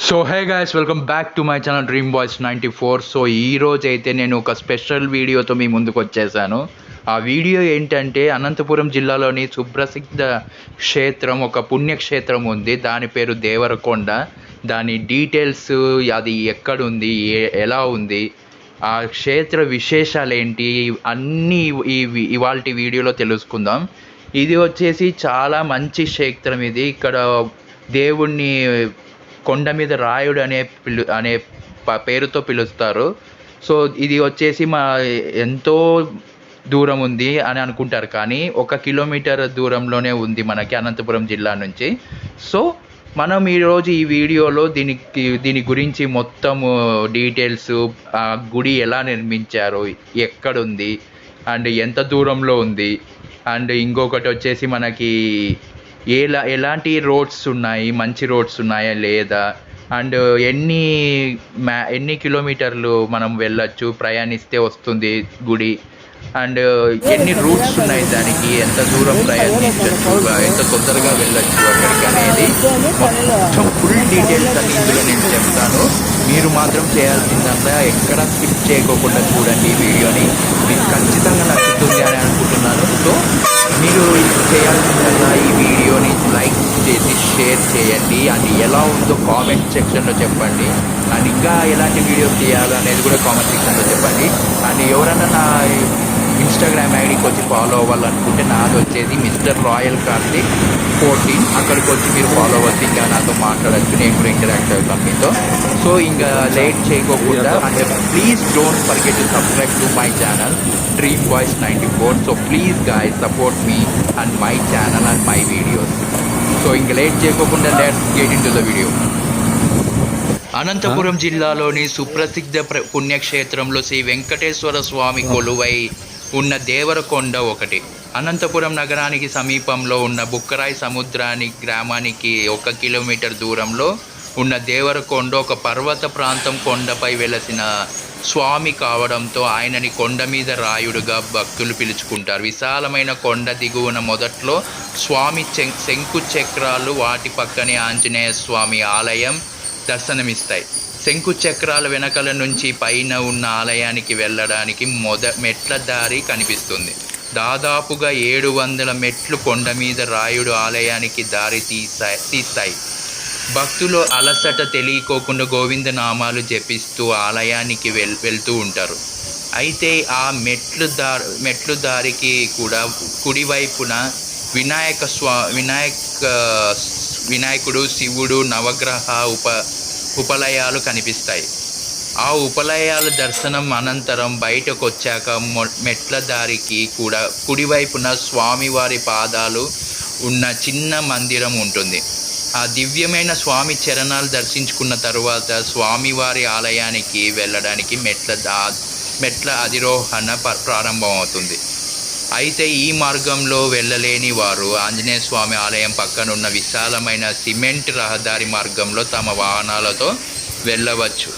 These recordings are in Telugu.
So hey guys, welcome back to my channel dream boys 94. So ఈ రోజు అయితే నేను ఒక స్పెషల్ వీడియోతో మీ ముందుకు వచ్చేసాను. ఆ వీడియో ఏంటంటే అనంతపురం జిల్లాలోని సుప్రసిద్ధ క్షేత్రం, ఒక పుణ్యక్షేత్రం ఉంది. దాని పేరు దేవరకొండ. దాని డీటెయిల్స్, అది ఎక్కడుంది, ఎలా ఉంది, ఆ క్షేత్ర విశేషాలు ఏంటి, అన్నీ ఇవాల్టి వీడియోలో తెలుసుకుందాం. ఇది వచ్చేసి చాలా మంచి క్షేత్రం. ఇది ఇక్కడ దేవుణ్ణి కొండ మీద రాయుడు అనే పేరుతో పిలుస్తారు. సో ఇది వచ్చేసి ఎంతో దూరం ఉంది అని అనుకుంటారు, కానీ 1 కిలోమీటర్ దూరంలోనే ఉంది మనకి అనంతపురం జిల్లా నుంచి. సో మనం ఈరోజు ఈ వీడియోలో దీని గురించి మొత్తము డీటెయిల్స్, ఆ గుడి ఎలా నిర్మించారు, ఎక్కడుంది, అండ్ ఎంత దూరంలో ఉంది, అండ్ ఇంకొకటి వచ్చేసి మనకి ఎలాంటి రోడ్స్ ఉన్నాయి, మంచి రోడ్స్ ఉన్నాయా లేదా, అండ్ ఎన్ని కిలోమీటర్లు మనం వెళ్ళొచ్చు, ప్రయాణిస్తే వస్తుంది గుడి, అండ్ ఎన్ని రూట్స్ ఉన్నాయి, దానికి ఎంత దూరం ప్రయాణించవచ్చు, ఎంత తొందరగా వెళ్ళొచ్చు అక్కడికి అనేది మొత్తం ఫుల్ డీటెయిల్స్ అన్ని ఇందులో నేను చెప్తాను. మీరు మాత్రం చేయాల్సిందంతా ఎక్కడ స్కిప్ చేయకోకుండా చూడండి ఈ వీడియోని. మీకు ఖచ్చితంగా నచ్చుతుంది అని అనుకుంటున్నాను. సో మీరు చేయాల్సిందల్లా ఈ వీడియోని లైక్ చేసి షేర్ చేయండి, అండ్ ఎలా ఉందో కామెంట్ సెక్షన్లో చెప్పండి, అండ్ ఇంకా ఎలాంటి వీడియోస్ చేయాలో అనేది కూడా కామెంట్ సెక్షన్లో చెప్పండి. అండ్ ఎవరైనా నా ఇన్స్టాగ్రామ్ ఐడికి వచ్చి ఫాలో అవ్వాలనుకుంటే నాది వచ్చేది మిస్టర్ రాయల్ కార్తిక్ 14. అక్కడికి వచ్చి మీరు ఫాలో అవ్వచ్చు, ఇంకా నాతో మాట్లాడచ్చు, నేను కూడా ఇంటరాక్ట్ అవుతాను మీతో. సో ఇంకా లేట్ చేయకోకుండా, and please don't forget to subscribe to my channel dream boys 94. So please guys support me and my channel and my videos. So ఇంకా లేట్ చేయకోకుండా let's get into the video. Anantapuram జిల్లాలోని సుప్రసిద్ధ పుణ్యక్షేత్రంలో శ్రీ వెంకటేశ్వర స్వామి కొలువై ఉన్న దేవరకొండ ఒకటి. అనంతపురం నగరానికి సమీపంలో ఉన్న బుక్కరాయి గ్రామానికి 1 కిలోమీటర్ దూరంలో ఉన్న దేవరకొండ ఒక పర్వత ప్రాంతం. కొండపై వెలసిన స్వామి కావడంతో ఆయనని కొండ మీద రాయుడుగా భక్తులు పిలుచుకుంటారు. విశాలమైన కొండ దిగువన మొదట్లో స్వామి శంకు చక్రాలు, వాటి పక్కనే ఆంజనేయ స్వామి ఆలయం దర్శనమిస్తాయి. శంకు చక్రాల వెనకల నుంచి పైన ఉన్న ఆలయానికి వెళ్ళడానికి మెట్ల దారి కనిపిస్తుంది. దాదాపుగా 700 మెట్లు కొండ మీద రాయుడు ఆలయానికి దారి తీస్తాయి. భక్తులు అలసట తెలియకోకుండా గోవిందనామాలు జపిస్తూ ఆలయానికి వెళ్తూ ఉంటారు. అయితే ఆ మెట్లు దారికి కూడా కుడివైపున వినాయకుడు, శివుడు, నవగ్రహ ఉపలయాలు కనిపిస్తాయి. ఆ ఉపలయాల దర్శనం అనంతరం బయటకు వచ్చాక మెట్ల దారికి కూడా కుడివైపున స్వామివారి పాదాలు ఉన్న చిన్న మందిరం ఉంటుంది. ఆ దివ్యమైన స్వామి చరణాలు దర్శించుకున్న తరువాత స్వామివారి ఆలయానికి వెళ్ళడానికి మెట్ల అధిరోహణ ప్రారంభమవుతుంది. అయితే ఈ మార్గంలో వెళ్ళలేని వారు ఆంజనేయ స్వామి ఆలయం పక్కనున్న విశాలమైన సిమెంట్ రహదారి మార్గంలో తమ వాహనాలతో వెళ్ళవచ్చు.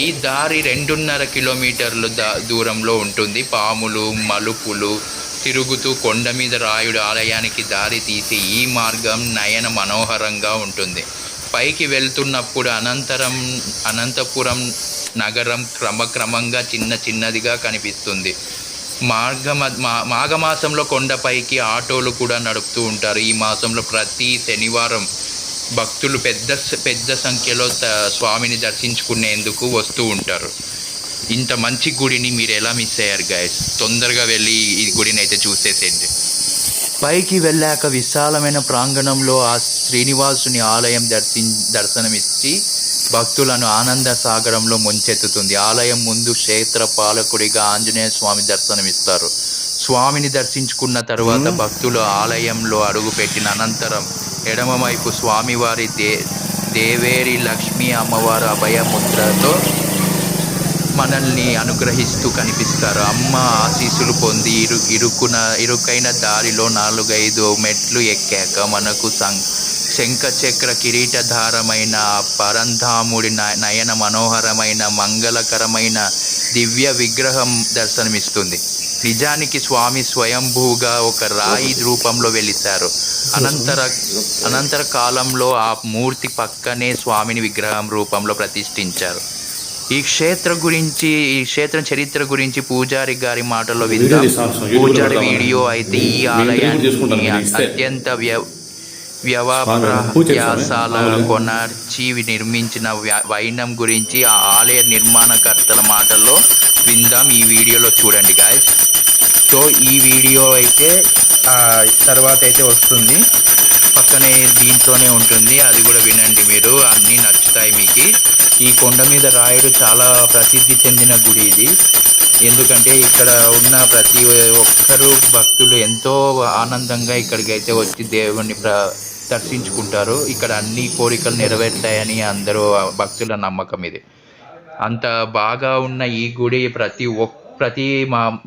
ఈ దారి 2.5 కిలోమీటర్ల దూరంలో ఉంటుంది. పాములు, మలుపులు తిరుగుతూ కొండ మీద రాయుడు ఆలయానికి దారి తీసి ఈ మార్గం నయన మనోహరంగా ఉంటుంది. పైకి వెళ్తున్నప్పుడు అనంతపురం నగరం క్రమక్రమంగా చిన్నదిగా కనిపిస్తుంది. మాఘమాసంలో కొండపైకి ఆటోలు కూడా నడుపుతూ ఉంటారు. ఈ మాసంలో ప్రతి శనివారం భక్తులు పెద్ద సంఖ్యలో స్వామిని దర్శించుకునేందుకు వస్తూ ఉంటారు. ఇంత మంచి గుడిని మీరు ఎలా మిస్ అయ్యారు గైస్? తొందరగా వెళ్ళి ఈ గుడిని అయితే చూసేసేయండి. పైకి వెళ్ళాక విశాలమైన ప్రాంగణంలో ఆ శ్రీనివాసుని ఆలయం దర్శనమిచ్చి భక్తులను ఆనంద సాగరంలో ముంచెత్తుతుంది. ఆలయం ముందు క్షేత్ర పాలకుడిగా ఆంజనేయ స్వామి దర్శనమిస్తారు. స్వామిని దర్శించుకున్న తరువాత భక్తులు ఆలయంలో అడుగుపెట్టిన అనంతరం ఎడమవైపు స్వామివారి దేవేరి లక్ష్మీ అమ్మవారు అభయముద్రతో మనల్ని అనుగ్రహిస్తూ కనిపిస్తారు. అమ్మ ఆశీస్సులు పొంది ఇరుకైన దారిలో 4-5 మెట్లు ఎక్కాక మనకు శంఖచక్ర కిరీటధారమైన పరంధాముడి నయన మనోహరమైన మంగళకరమైన దివ్య విగ్రహం దర్శనమిస్తుంది. నిజానికి స్వామి స్వయంభూగా ఒక రాయి రూపంలో వెలిశారు. అనంతర కాలంలో ఆ మూర్తి పక్కనే స్వామిని విగ్రహం రూపంలో ప్రతిష్ఠించారు. ఈ క్షేత్రం చరిత్ర గురించి పూజారి గారి మాటల్లో విందాం. పూజారి వీడియో అయితే ఈ ఆలయాన్ని అత్యంత వ్యవప్రయాసాల కొనర్చి నిర్మించిన వైనం గురించి ఆ ఆలయ నిర్మాణకర్తల మాటల్లో విందాం. ఈ వీడియోలో చూడండి గాయస్. సో ఈ వీడియో అయితే తర్వాత అయితే వస్తుంది, పక్కనే దీంట్లోనే ఉంటుంది, అది కూడా వినండి మీరు, అన్నీ నచ్చుతాయి మీకు. ఈ కొండ మీద రాయుడు చాలా ప్రసిద్ధి చెందిన గుడి ఇది. ఎందుకంటే ఇక్కడ ఉన్న ప్రతి ఒక్కరు భక్తులు ఎంతో ఆనందంగా ఇక్కడికి అయితే వచ్చి దేవుణ్ణి దర్శించుకుంటారు. ఇక్కడ అన్ని కోరికలు నెరవేరుతాయని అందరూ భక్తుల నమ్మకం ఇది. అంత బాగా ఉన్న ఈ గుడి ప్రతి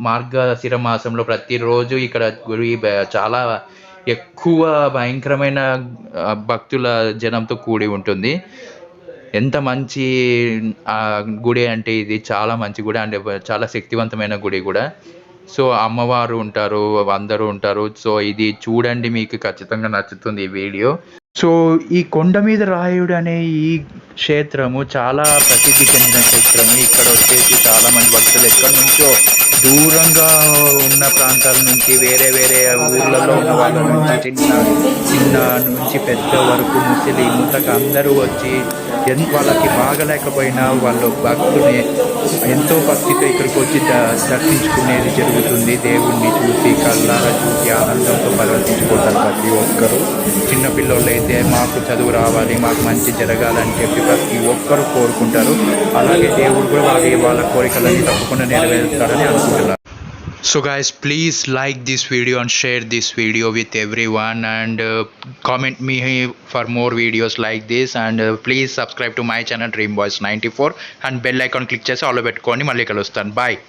మార్గశిర మాసంలో ప్రతిరోజు ఇక్కడ గుడి చాలా ఎక్కువ భయంకరమైన భక్తుల జనంతో కూడి ఉంటుంది. ఎంత మంచి గుడి అంటే ఇది, చాలా మంచి గుడి, అంటే చాలా శక్తివంతమైన గుడి కూడా. సో అమ్మవారు ఉంటారు, అందరూ ఉంటారు. సో ఇది చూడండి, మీకు ఖచ్చితంగా నచ్చుతుంది ఈ వీడియో. సో ఈ కొండ మీద రాయుడు అనే ఈ క్షేత్రము చాలా ప్రసిద్ధి చెందిన క్షేత్రము. ఇక్కడ వచ్చేసి చాలామంది భక్తులు ఎక్కడి నుంచో దూరంగా ఉన్న ప్రాంతాల నుంచి, వేరే ఊర్లలో ఉన్న వాళ్ళ నుంచి, చిన్న నుంచి పెద్ద వరకు ముసలి ముతక అందరూ వచ్చి వాళ్ళకి బాగలేకపోయినా వాళ్ళు భక్తుని ఎంతో భక్తితో ఇక్కడికి వచ్చి దర్శించుకునేది జరుగుతుంది. దేవుణ్ణి చూసి కళ్ళారా చూసి ఆనందంతో పరవశించుకుంటారు ప్రతి ఒక్కరు. చిన్నపిల్లలు అయితే మాకు చదువు రావాలి, మాకు మంచి జరగాలని చెప్పి ప్రతి ఒక్కరు కోరుకుంటారు. అలాగే దేవుడు కూడా వాళ్ళ కోరికలన్నీ తప్పకుండా నెరవేరుస్తారని అనుకుంటున్నారు. So guys, please like this video and share this video with everyone, and comment me for more videos like this, and please subscribe to my channel Dream Boys 94 and bell icon click చేసి ఆల్ పెట్టుకొని మళ్ళీ కలుస్తాను. Bye.